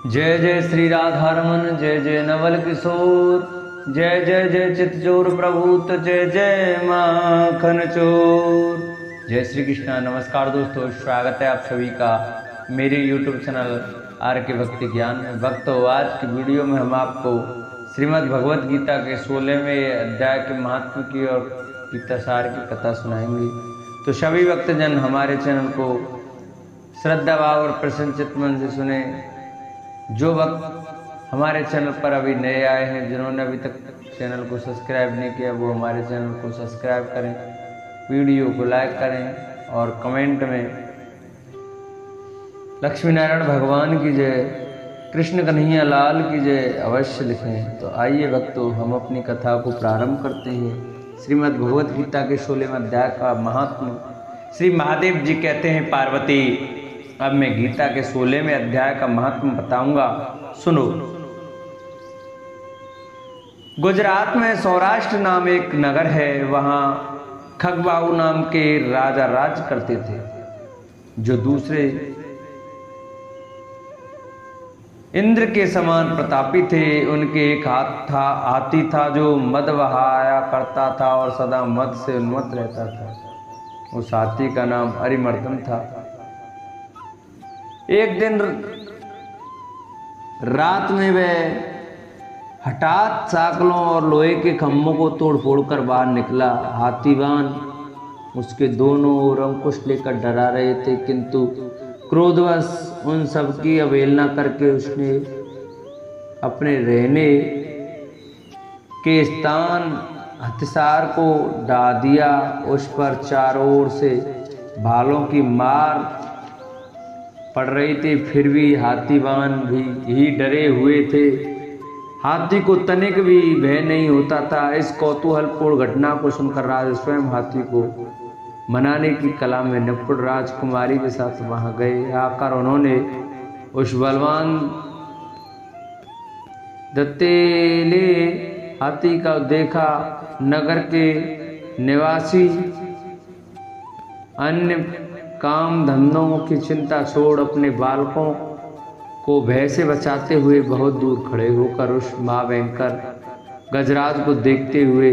जय जय श्री राधारमन, जय जय नवल किशोर, जय जय जय चितचोर प्रभुत, जय जय माखन चोर। जय श्री कृष्णा। नमस्कार दोस्तों, स्वागत है आप सभी का मेरे YouTube चैनल आर के भक्ति ज्ञान में। भक्तों, आज की वीडियो में हम आपको श्रीमद् भगवत गीता के 16वें अध्याय के महात्म की और गीता सार की कथा सुनाएंगे। तो सभी भक्तजन हमारे चैनल को श्रद्धा भाव और प्रसन्नचित्त मन से सुने। जो भक्त हमारे चैनल पर अभी नए आए हैं, जिन्होंने अभी तक चैनल को सब्सक्राइब नहीं किया, वो हमारे चैनल को सब्सक्राइब करें, वीडियो को लाइक करें और कमेंट में लक्ष्मी नारायण भगवान की जय, कृष्ण कन्हैया लाल की जय अवश्य लिखें। तो आइए भक्तों, हम अपनी कथा को प्रारंभ करते हैं। श्रीमद् भगवत गीता के 16वें अध्याय का महात्म। श्री महादेव जी कहते हैं, पार्वती, अब मैं गीता के 16वें अध्याय का महात्म बताऊंगा, सुनो। गुजरात में सौराष्ट्र नाम एक नगर है। वहां खगबाऊ नाम के राजा राज करते थे, जो दूसरे इंद्र के समान प्रतापी थे। उनके एक हाथी था जो मद बहाया करता था और सदा मद से उन्मत्त रहता था। उस हाथी का नाम अरिमर्दन था। एक दिन रात में वह हठात साकलों और लोहे के खम्भों को तोड़ फोड़ कर बाहर निकला। हाथीवान उसके दोनों ओर अंकुश लेकर डरा रहे थे, किंतु क्रोधवश उन सब की अवहेलना करके उसने अपने रहने के स्थान हथिसार को ढा दिया। उस पर चारों ओर से भालों की मार पड़ रही थी, फिर भी हाथीवान भी ही डरे हुए थे। हाथी को तनिक भी भय नहीं होता था। इस कौतूहलपूर्ण घटना को सुनकर राजा स्वयं हाथी को मनाने की कला में निपुण राजकुमारी के साथ वहां गए। आकर उन्होंने उस बलवान दत्तेले हाथी का देखा। नगर के निवासी अन्य काम धंधों की चिंता छोड़ अपने बालकों को भय से बचाते हुए बहुत दूर खड़े होकर उस महाभयंकर गजराज को देखते हुए।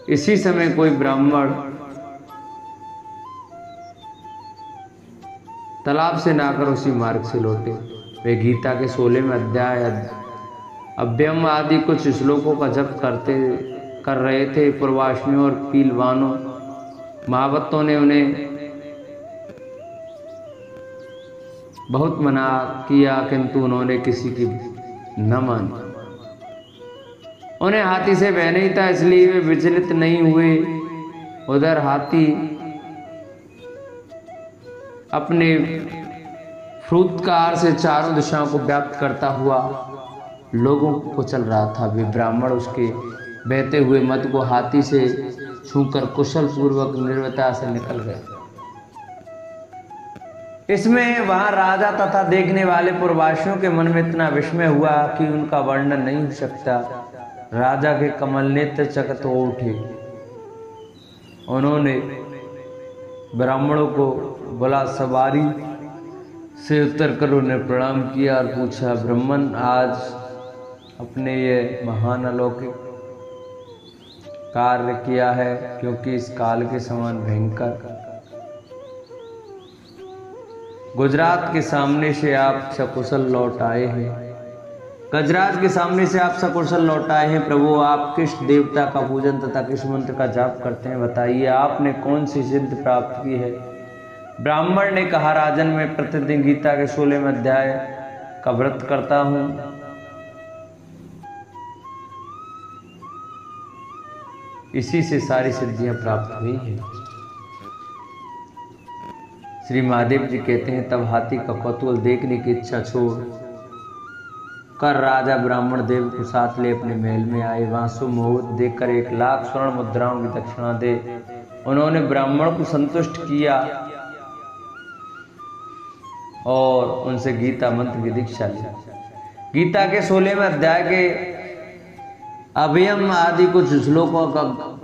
इसी समय कोई ब्राह्मण तालाब से नहाकर उसी मार्ग से लौटे। वे गीता के 16वें अध्याय अभ्यम आदि कुछ श्लोकों का जप कर रहे थे। पूर्वाश्वियों और पीलवानों महावत्तों ने उन्हें बहुत मना किया, किंतु उन्होंने किसी की न मानी। उन्हें हाथी से भय नहीं था, इसलिए वे विचलित नहीं हुए। उधर हाथी अपने फुत्कार से चारों दिशाओं को व्याप्त करता हुआ लोगों को चल रहा था। वे ब्राह्मण उसके बहते हुए मद को हाथी से छूकर कुशल पूर्वक निर्भयता से निकल गए। इसमें वहां राजा तथा देखने वाले पूर्ववासियों के मन में इतना विस्मय हुआ कि उनका वर्णन नहीं हो सकता। राजा के कमल नेत्र चकित हो उठे। उन्होंने ब्राह्मणों को बुला सवारी से उतर कर उन्हें प्रणाम किया और पूछा, ब्राह्मण, आज अपने ये महान अलौकिक कार्य किया है, क्योंकि इस काल के समान भयंकर गुजरात के सामने से आप सकुशल लौट आए हैं। गजराज के सामने से आप सकुशल लौट आए हैं। प्रभु, आप किस देवता का पूजन तथा किस मंत्र का जाप करते हैं, बताइए। आपने कौन सी सिद्धि प्राप्त की है? ब्राह्मण ने कहा, राजन, मैं प्रतिदिन गीता के 16वें अध्याय का व्रत करता हूँ। इसी से सारी सिद्धियां प्राप्त हुई हैं। श्री महादेव जी कहते हैं, तब हाथी का कौतूहल देखने की इच्छा छोड़ कर राजा ब्राह्मण देव को साथ ले अपने महल में आए। वहां सुमुहूर्त देखकर 1,00,000 स्वर्ण मुद्राओं की दक्षिणा दे उन्होंने ब्राह्मण को संतुष्ट किया और उनसे गीता मंत्र की दीक्षा ली। गीता के 16वें अध्याय के अभयम आदि कुछ श्लोकों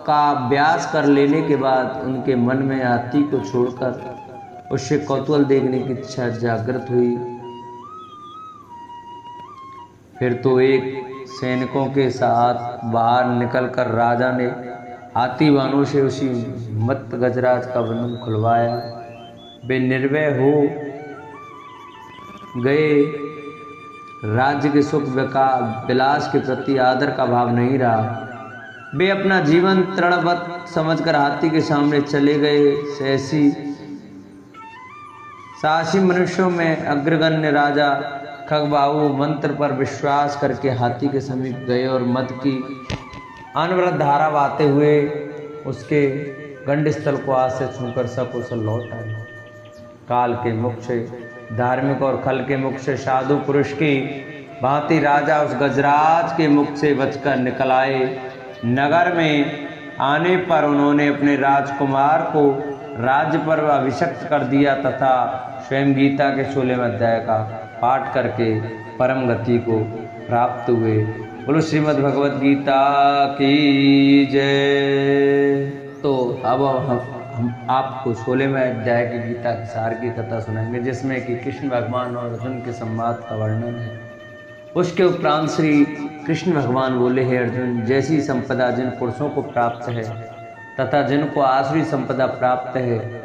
का अभ्यास कर लेने के बाद उनके मन में हाथी को छोड़कर उससे कौतूहल देखने की इच्छा जागृत हुई। फिर तो एक सैनिकों के साथ बाहर निकलकर राजा ने हाथीवानों से उसी मत गजराज का बंधन खुलवाया। वे निर्भय हो गए। राज्य के सुख विलास के प्रति आदर का भाव नहीं रहा। वे अपना जीवन तृणवत समझकर हाथी के सामने चले गए। साहसी मनुष्यों में अग्रगण्य राजा खगबाहु मंत्र पर विश्वास करके हाथी के समीप गए और मद की अनवरत धारा बहाते हुए उसके गंडस्थल को हाथ से छूकर सकुशल लौट आए। काल के मुख से धार्मिक और खल के मुख से साधु पुरुष की भांति राजा उस गजराज के मुख से बचकर निकल आए। नगर में आने पर उन्होंने अपने राजकुमार को राज्य पर अभिषिक्त कर दिया तथा स्वयं गीता के 16वें अध्याय का पाठ करके परम गति को प्राप्त हुए। बोलो श्रीमद् भगवत गीता की जय। तो अब हम आपको 16वें अध्याय की गीता की सार की कथा सुनाएंगे, जिसमें कि कृष्ण भगवान और अर्जुन के संवाद का वर्णन है। उसके उपरांत श्री कृष्ण भगवान बोले, हे अर्जुन, जैसी संपदा जिन पुरुषों को प्राप्त है तथा जिनको आसुरी संपदा प्राप्त है,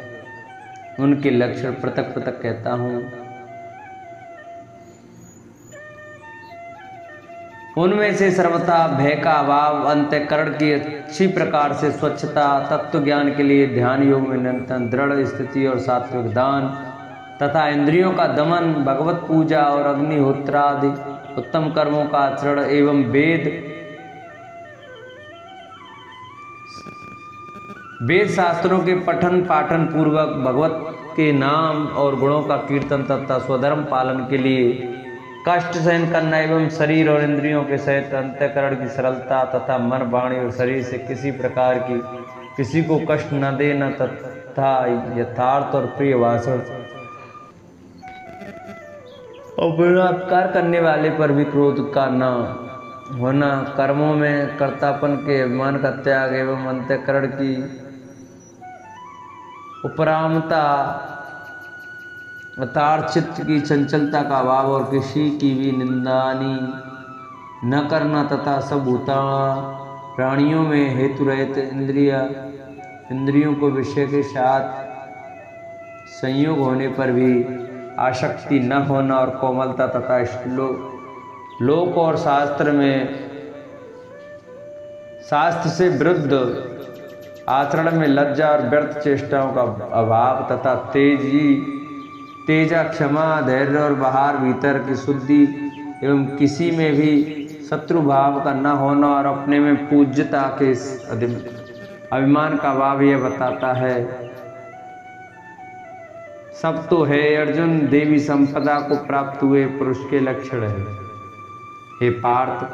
उनके लक्षण पृथक पृथक कहता हूँ। उनमें से सर्वथा भय का अभाव, अंतःकरण की अच्छी प्रकार से स्वच्छता, तत्व ज्ञान के लिए ध्यान योग में निरंतर दृढ़ स्थिति और सात्विक दान तथा इंद्रियों का दमन, भगवत पूजा और अग्निहोत्रादि उत्तम कर्मों का आचरण एवं वेद शास्त्रों के पठन पाठन पूर्वक भगवत के नाम और गुणों का कीर्तन तथा स्वधर्म पालन के लिए कष्ट सहन करना एवं शरीर और इंद्रियों के सहित अंतःकरण की सरलता तथा मन, वाणी और शरीर से किसी प्रकार की किसी को कष्ट न देना तथा यथार्थ और प्रिय भाषण और बलात्कार करने वाले पर भी क्रोध का न होना, कर्मों में कर्तापन के अभिमान का त्याग एवं अंतःकरण की उपरामता, अतार चित्त की चंचलता का अभाव और किसी की भी निंदानी न करना तथा सब भूता प्राणियों में हेतु रहित इंद्रियों को विषय के साथ संयोग होने पर भी आसक्ति न होना और कोमलता तथा लोक और शास्त्र से विरुद्ध आचरण में लज्जा और व्यर्थ चेष्टाओं का अभाव तथा तेजा, क्षमा, धैर्य और बाहर भीतर की शुद्धि एवं किसी में भी शत्रु भाव का न होना और अपने में पूज्यता के अभिमान का भाव यह बताता है। सब तो है अर्जुन, देवी संपदा को प्राप्त हुए पुरुष के लक्षण है। हे पार्थ,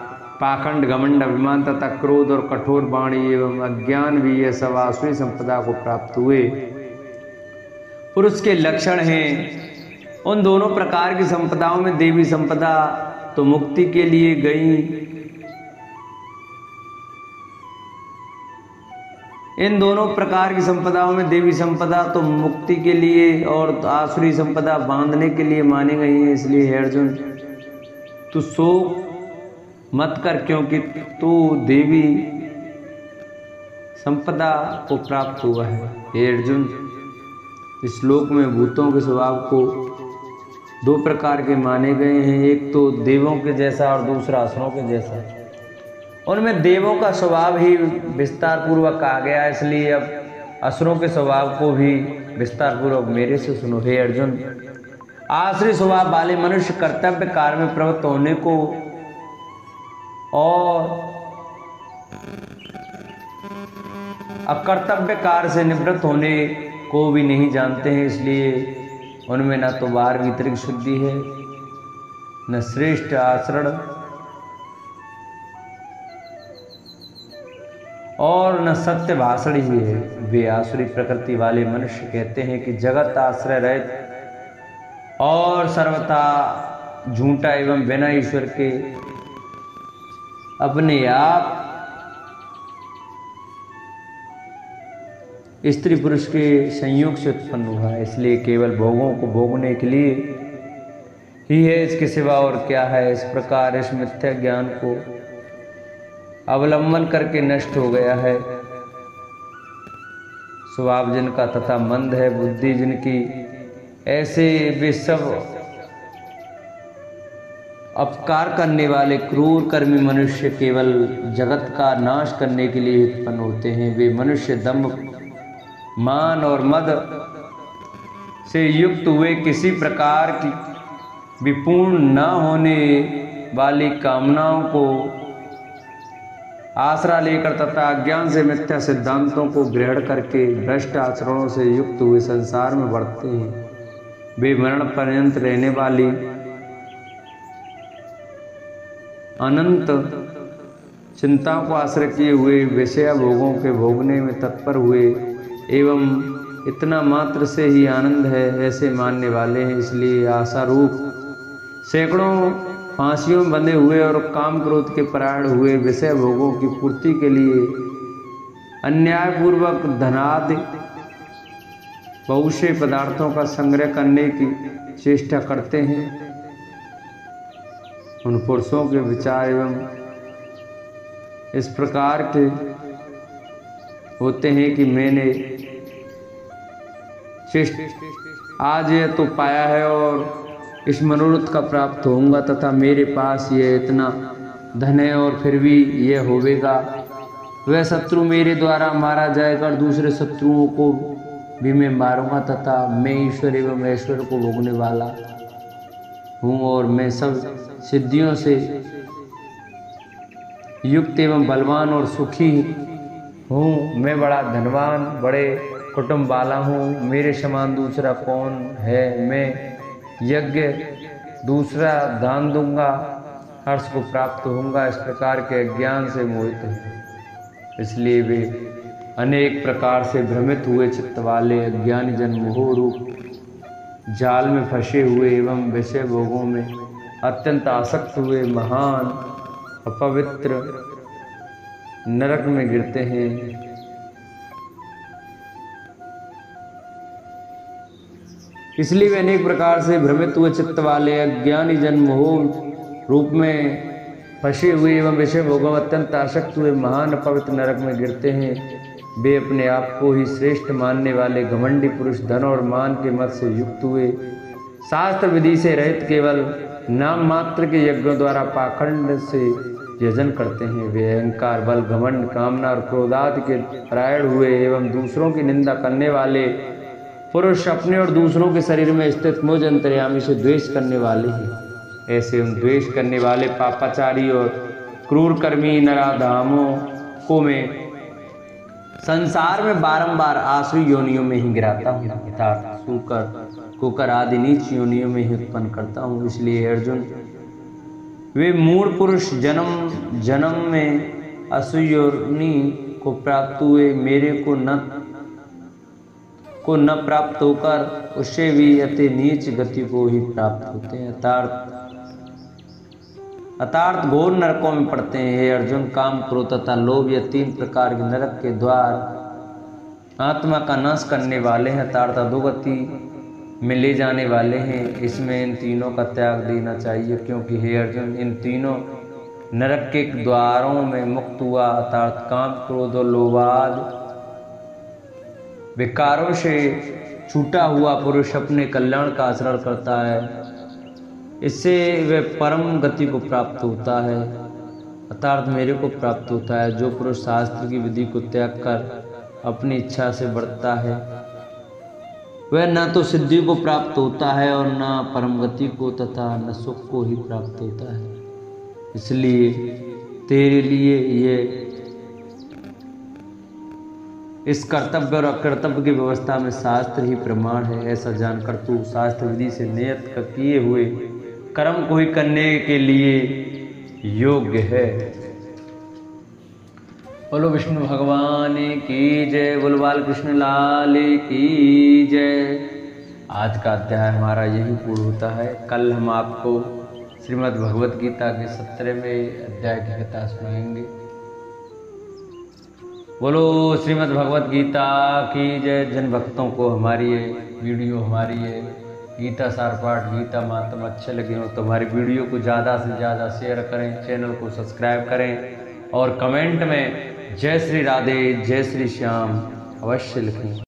पाखंड, घमंड, अभिमान तथा क्रोध और कठोर वाणी एवं अज्ञान भी ये सब आसुरी संपदा को प्राप्त हुए पुरुष के लक्षण हैं। उन दोनों प्रकार की संपदाओं में देवी संपदा तो मुक्ति के लिए गई, इन दोनों प्रकार की संपदाओं में देवी संपदा तो मुक्ति के लिए और आसुरी संपदा बांधने के लिए मानी गई है। इसलिए हे अर्जुन, तू शोक मत कर, क्योंकि तू देवी संपदा को प्राप्त हुआ है। हे अर्जुन, इस श्लोक में भूतों के स्वभाव को दो प्रकार के माने गए हैं, एक तो देवों के जैसा और दूसरा असुरों के जैसा। उनमें देवों का स्वभाव ही विस्तार पूर्वक कहा गया, इसलिए अब असुरों के स्वभाव को भी विस्तार पूर्वक मेरे से सुनो। हे अर्जुन, आसुरी स्वभाव वाले मनुष्य कर्तव्य कार्य में प्रवृत्त होने को और अकर्तव्य कार्य से निवृत्त होने को भी नहीं जानते हैं, इसलिए उनमें न तो बाहर भीतर की शुद्धि है, न श्रेष्ठ आचरण और न सत्य भाषण ही है। वे आसुरी प्रकृति वाले मनुष्य कहते हैं कि जगत आश्रय रहित और सर्वथा झूठा एवं बिना ईश्वर के अपने आप स्त्री पुरुष के संयोग से उत्पन्न हुआ है, इसलिए केवल भोगों को भोगने के लिए ही है, इसके सिवा और क्या है। इस प्रकार इस मिथ्या ज्ञान को अवलंबन करके नष्ट हो गया है स्वभाव जिनका तथा मंद है बुद्धि जिनकी, ऐसे वे सब अपकार करने वाले क्रूर कर्मी मनुष्य केवल जगत का नाश करने के लिए उत्पन्न होते हैं। वे मनुष्य दंभ मान और मद से युक्त हुए किसी प्रकार की विपूर्ण न होने वाली कामनाओं को आसरा लेकर तथा अज्ञान से मिथ्या सिद्धांतों को ग्रहण करके भ्रष्ट आचरणों से युक्त हुए संसार में बढ़ते हैं। वे मरण पर्यंत रहने वाली अनंत चिंताओं को आश्रय किए हुए विषय भोगों के भोगने में तत्पर हुए एवं इतना मात्र से ही आनंद है ऐसे मानने वाले हैं। इसलिए आशारूप सैकड़ों फांसियों में बंधे हुए और काम क्रोध के परायण हुए विषय भोगों की पूर्ति के लिए अन्यायपूर्वक धनादि बहुशे पदार्थों का संग्रह करने की चेष्टा करते हैं। उन पुरुषों के विचार एवं इस प्रकार के होते हैं कि मैंने आज यह तो पाया है और इस मनोरथ का प्राप्त होऊंगा तथा मेरे पास ये इतना धन है और फिर भी यह होवेगा। वह शत्रु मेरे द्वारा मारा जाएगा और दूसरे शत्रुओं को भी मैं मारूंगा तथा मैं ईश्वर एवं ऐश्वर्य को भोगने वाला हूँ और मैं सब सिद्धियों से युक्त एवं बलवान और सुखी हूँ। मैं बड़ा धनवान बड़े कुटुंब वाला हूँ, मेरे समान दूसरा कौन है। मैं यज्ञ दूसरा दान दूंगा, हर्ष को प्राप्त होऊंगा। इस प्रकार के अज्ञान से मोहित हैं, इसलिए वे अनेक प्रकार से भ्रमित हुए चित्त वाले अज्ञानी जन मोह रूप जाल में फंसे हुए एवं विषय भोगों में अत्यंत आसक्त हुए महान अपवित्र नरक में गिरते हैं। इसलिए वे अनेक प्रकार से भ्रमित हुए चित्त वाले अज्ञानी जन मोह रूप में फंसे हुए एवं विषय भोगों में अत्यंत आसक्त हुए महान अपवित्र नरक में गिरते हैं। वे अपने आप को ही श्रेष्ठ मानने वाले घमंडी पुरुष धन और मान के मत से युक्त हुए, शास्त्र विधि से रहित केवल नाम मात्र के यज्ञों द्वारा पाखंड से यजन करते हैं। वे अहंकार बल घमंड कामना और क्रोधादि के परायण हुए एवं दूसरों की निंदा करने वाले पुरुष अपने और दूसरों के शरीर में स्थित मुझ अंतर्यामी से द्वेष करने वाले हैं। ऐसे उन द्वेष करने वाले पापाचारी और क्रूर कर्मी नराधामों को मैं संसार में बारंबार आसुरी योनियों में ही गिराता हूँ अर्थात सूकर कुकर आदि नीच योनियों में ही उत्पन्न करता हूँ। इसलिए अर्जुन, वे मूढ़ पुरुष जन्म जन्म में असुरी योनि को प्राप्त हुए मेरे को न प्राप्त होकर उससे भी अति नीच गति को ही प्राप्त होते हैं, अर्थात घोर नरकों में पड़ते हैं। हे अर्जुन, काम क्रोध तथा लोभ ये तीन प्रकार के नरक के द्वार आत्मा का नाश करने वाले हैं, अर्थात अधोगति में ले जाने वाले हैं। इसमें इन तीनों का त्याग देना चाहिए, क्योंकि हे अर्जुन, इन तीनों नरक के द्वारों में मुक्त हुआ अर्थात काम क्रोध और लोभाद विकारों से छूटा हुआ पुरुष अपने कल्याण का आचरण करता है। इससे वह परम गति को प्राप्त होता है, अर्थात मेरे को प्राप्त होता है। जो पुरुष शास्त्र की विधि को त्याग कर अपनी इच्छा से बढ़ता है वह न तो सिद्धि को प्राप्त होता है और न परम गति को तथा न सुख को ही प्राप्त होता है। इसलिए तेरे लिए ये इस कर्तव्य और अकर्तव्य की व्यवस्था में शास्त्र ही प्रमाण है। ऐसा जानकर तू शास्त्र विधि से नियत किए हुए कर्म को ही करने के लिए योग्य है। बोलो विष्णु भगवान की जय, बोलो बाल कृष्ण लाल की जय। आज का अध्याय हमारा यही पूर्ण होता है। कल हम आपको श्रीमद् भगवत गीता के 17वें अध्याय की कथा सुनाएंगे। बोलो श्रीमद् भगवत गीता की जय। जन भक्तों को हमारी ये वीडियो, हमारी ये गीता सार पाठ, गीता मातम अच्छे लगे हो तो हमारी वीडियो को ज़्यादा से ज़्यादा शेयर करें, चैनल को सब्सक्राइब करें और कमेंट में जय श्री राधे, जय श्री श्याम अवश्य लिखें।